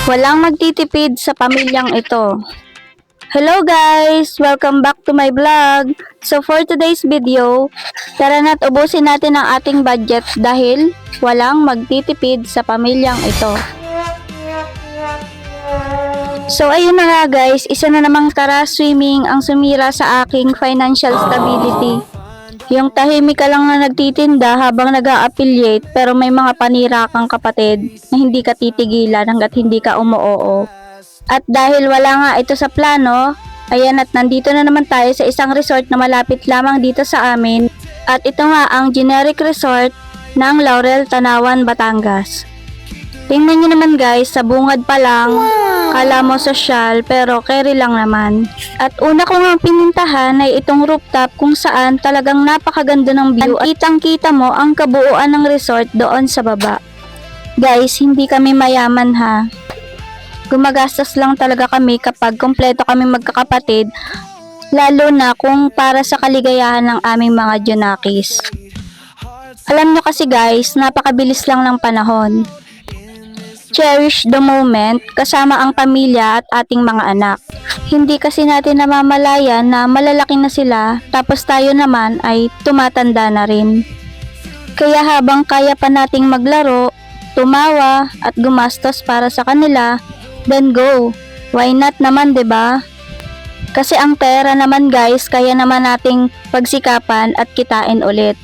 Walang magtitipid sa pamilyang ito. Hello guys! Welcome back to my vlog. So for today's video, tara na't ubusin natin ang ating budget dahil walang magtitipid sa pamilyang ito. So ayun na nga guys, isa na namang tara swimming ang sumira sa aking financial stability. Yung tahimik ka lang na nagtitinda habang nag-a-affiliate pero may mga panira kang kapatid na hindi ka titigilan hanggat hindi ka umuoo. At dahil wala nga ito sa plano, ayan at nandito na naman tayo sa isang resort na malapit lamang dito sa amin. At ito nga ang generic resort ng Laurel, Tanawan, Batangas. Tingnan nyo naman guys, sa bungad pa lang, kala mo sosyal pero carry lang naman. At una ko nga pinintahan ay itong rooftop kung saan talagang napakaganda ng view at kitang-kita mo ang kabuuan ng resort doon sa baba. Guys, hindi kami mayaman ha. Gumagastos lang talaga kami kapag kompleto kami magkakapatid, lalo na kung para sa kaligayahan ng aming mga Junakis. Alam nyo kasi guys, napakabilis lang ng panahon. Cherish the moment kasama ang pamilya at ating mga anak. Hindi kasi natin namamalayan na malalaki na sila tapos tayo naman ay tumatanda na rin. Kaya habang kaya pa nating maglaro, tumawa at gumastos para sa kanila, then go. Why not naman, 'di ba? Kasi ang pera naman guys, kaya naman nating pagsikapan at kitain ulit.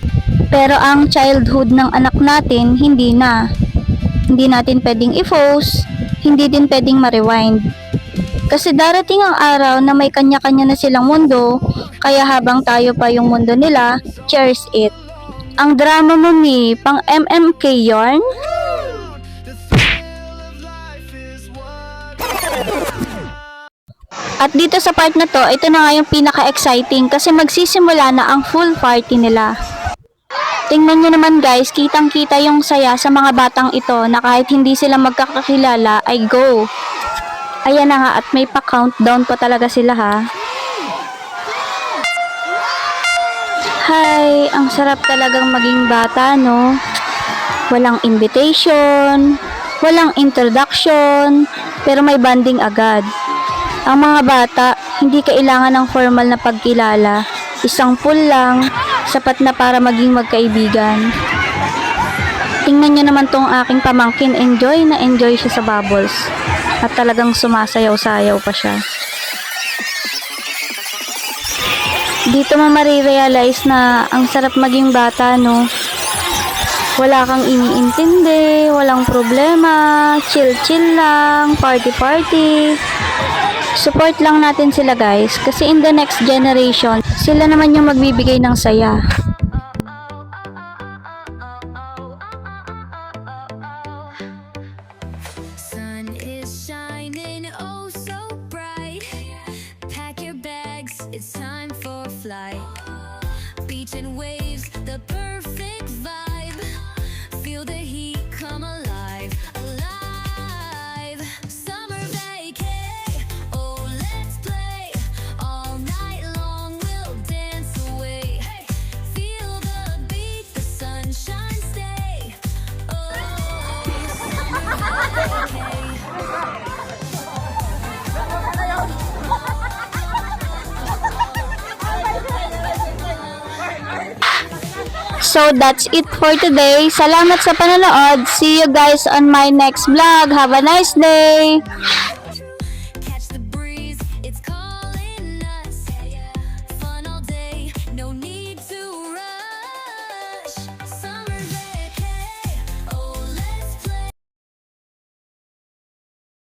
Pero ang childhood ng anak natin, hindi na. Hindi natin pwedeng i-pause, hindi din pwedeng ma-rewind. Kasi darating ang araw na may kanya-kanya na silang mundo, kaya habang tayo pa yung mundo nila, cherish it. Ang drama mo ni, pang MMK yarn? At dito sa part na to, ito na nga yung pinaka-exciting kasi magsisimula na ang full party nila. Tingnan nyo naman guys, kitang-kita yung saya sa mga batang ito na kahit hindi sila magkakakilala ay go. Ayan na nga at may pa-countdown pa talaga sila ha. Hi, ang sarap talagang maging bata no. Walang invitation, walang introduction, pero may banding agad. Ang mga bata, hindi kailangan ng formal na pagkilala. Isang pool lang, sapat na para maging magkaibigan. Tingnan nyo naman tong aking pamangkin, enjoy na enjoy siya sa bubbles. At talagang sumasayaw-sayaw pa siya. Dito mo marirealize na ang sarap maging bata, no? Wala kang iniintindi, walang problema, chill-chill lang, party-party. Support lang natin sila guys, kasi in the next generation, sila naman yung magbibigay ng saya. Sun is shining oh so bright. Pack your bags, it's time for flight. Beach and waves, the perfect vibe. Feel the heat come alive, alive. Summer vacay, oh let's play. All night long we'll dance away. Feel the beat, the sunshine stay. Oh, summer vacay. So that's it for today. Salamat sa panonood. See you guys on my next vlog. Have a nice day!